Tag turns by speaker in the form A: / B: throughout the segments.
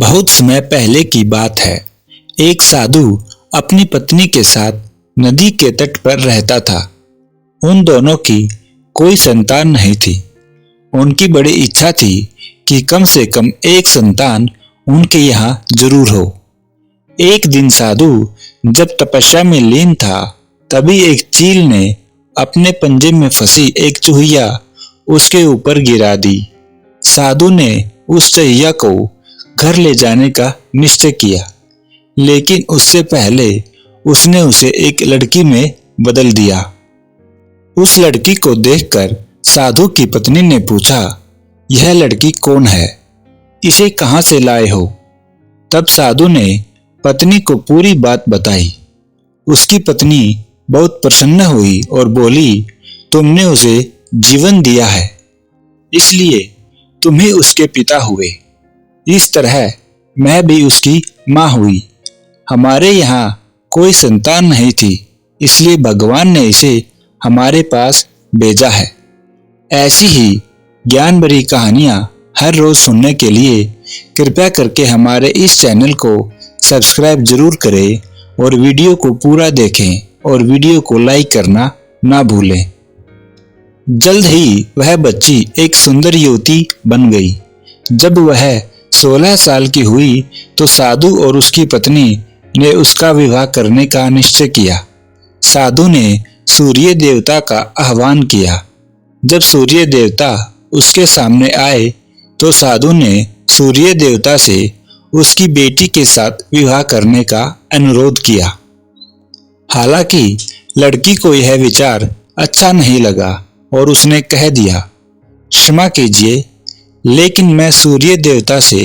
A: बहुत समय पहले की बात है। एक साधु अपनी पत्नी के साथ नदी के तट पर रहता था। उन दोनों की कोई संतान नहीं थी। उनकी बड़ी इच्छा थी कि कम से कम एक संतान उनके यहाँ जरूर हो। एक दिन साधु जब तपस्या में लीन था, तभी एक चील ने अपने पंजे में फंसी एक चूहिया उसके ऊपर गिरा दी। साधु ने उस चूहिया को घर ले जाने का निश्चय किया, लेकिन उससे पहले उसने उसे एक लड़की में बदल दिया। उस लड़की को देखकर साधु की पत्नी ने पूछा, यह लड़की कौन है? इसे कहां से लाए हो? तब साधु ने पत्नी को पूरी बात बताई। उसकी पत्नी बहुत प्रसन्न हुई और बोली, तुमने उसे जीवन दिया है, इसलिए तुम ही उसके पिता हुए। इस तरह मैं भी उसकी माँ हुई। हमारे यहाँ कोई संतान नहीं थी, इसलिए भगवान ने इसे हमारे पास भेजा है। ऐसी ही ज्ञान भरी कहानियाँ हर रोज सुनने के लिए कृपया करके हमारे इस चैनल को सब्सक्राइब जरूर करें और वीडियो को पूरा देखें और वीडियो को लाइक करना ना भूलें। जल्द ही वह बच्ची एक सुंदर युवती बन गई। जब वह 16 साल की हुई तो साधु और उसकी पत्नी ने उसका विवाह करने का निश्चय किया। साधु ने सूर्य देवता का आह्वान किया। जब सूर्य देवता उसके सामने आए तो साधु ने सूर्य देवता से उसकी बेटी के साथ विवाह करने का अनुरोध किया। हालांकि लड़की को यह विचार अच्छा नहीं लगा और उसने कह दिया, क्षमा कीजिए, लेकिन मैं सूर्य देवता से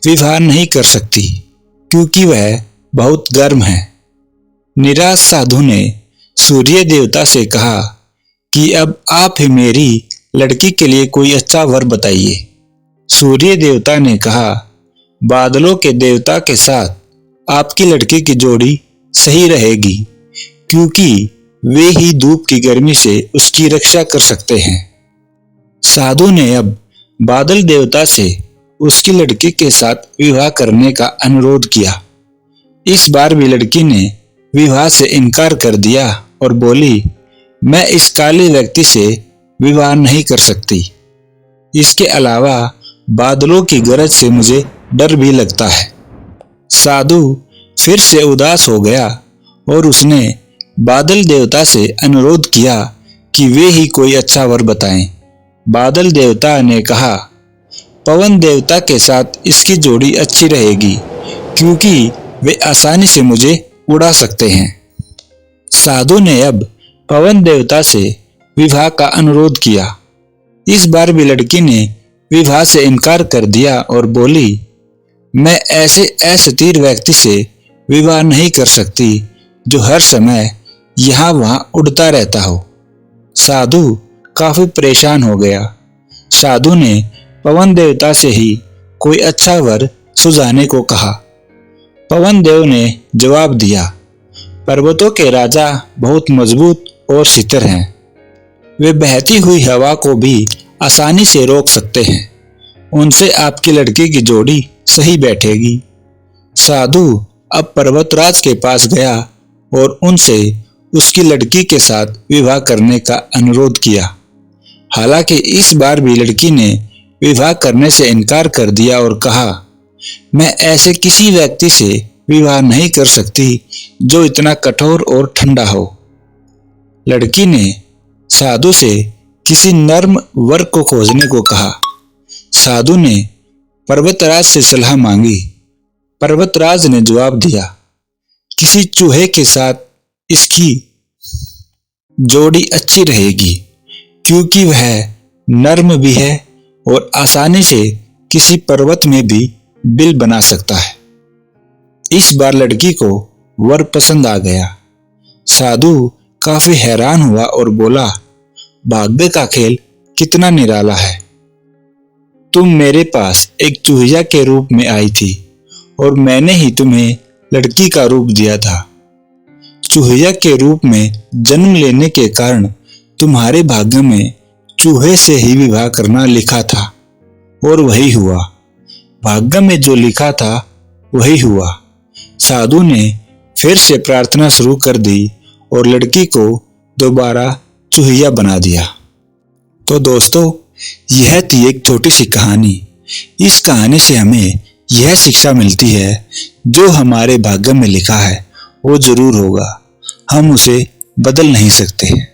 A: विवाह नहीं कर सकती क्योंकि वह बहुत गर्म है। निराश साधु ने सूर्य देवता से कहा कि अब आप ही मेरी लड़की के लिए कोई अच्छा वर बताइए। सूर्य देवता ने कहा, बादलों के देवता के साथ आपकी लड़की की जोड़ी सही रहेगी क्योंकि वे ही धूप की गर्मी से उसकी रक्षा कर सकते हैं। साधु ने अब बादल देवता से उसकी लड़की के साथ विवाह करने का अनुरोध किया। इस बार भी लड़की ने विवाह से इनकार कर दिया और बोली, मैं इस काले व्यक्ति से विवाह नहीं कर सकती। इसके अलावा बादलों की गरज से मुझे डर भी लगता है। साधु फिर से उदास हो गया और उसने बादल देवता से अनुरोध किया कि वे ही कोई अच्छा वर बताएं। बादल देवता ने कहा, पवन देवता के साथ इसकी जोड़ी अच्छी रहेगी क्योंकि वे आसानी से मुझे उड़ा सकते हैं। साधु ने अब पवन देवता से विवाह का अनुरोध किया। इस बार भी लड़की ने विवाह से इनकार कर दिया और बोली, मैं ऐसे अस्थिर व्यक्ति से विवाह नहीं कर सकती जो हर समय यहाँ वहां उड़ता रहता हो। साधु काफी परेशान हो गया। साधु ने पवन देवता से ही कोई अच्छा वर सुझाने को कहा। पवन देव ने जवाब दिया, पर्वतों के राजा बहुत मजबूत और स्थिर हैं। वे बहती हुई हवा को भी आसानी से रोक सकते हैं। उनसे आपकी लड़की की जोड़ी सही बैठेगी। साधु अब पर्वतराज के पास गया और उनसे उसकी लड़की के साथ विवाह करने का अनुरोध किया। हालांकि इस बार भी लड़की ने विवाह करने से इनकार कर दिया और कहा, मैं ऐसे किसी व्यक्ति से विवाह नहीं कर सकती जो इतना कठोर और ठंडा हो। लड़की ने साधु से किसी नर्म वर को खोजने को कहा। साधु ने पर्वतराज से सलाह मांगी। पर्वतराज ने जवाब दिया, किसी चूहे के साथ इसकी जोड़ी अच्छी रहेगी क्योंकि वह नर्म भी है और आसानी से किसी पर्वत में भी बिल बना सकता है। इस बार लड़की को वर पसंद आ गया। साधु काफी हैरान हुआ और बोला, भाग्य का खेल कितना निराला है। तुम मेरे पास एक चूहिया के रूप में आई थी और मैंने ही तुम्हें लड़की का रूप दिया था। चूहिया के रूप में जन्म लेने के कारण तुम्हारे भाग्य में चूहे से ही विवाह करना लिखा था और वही हुआ। भाग्य में जो लिखा था वही हुआ। साधु ने फिर से प्रार्थना शुरू कर दी और लड़की को दोबारा चूहिया बना दिया। तो दोस्तों, यह थी एक छोटी सी कहानी। इस कहानी से हमें यह शिक्षा मिलती है, जो हमारे भाग्य में लिखा है वो जरूर होगा, हम उसे बदल नहीं सकते।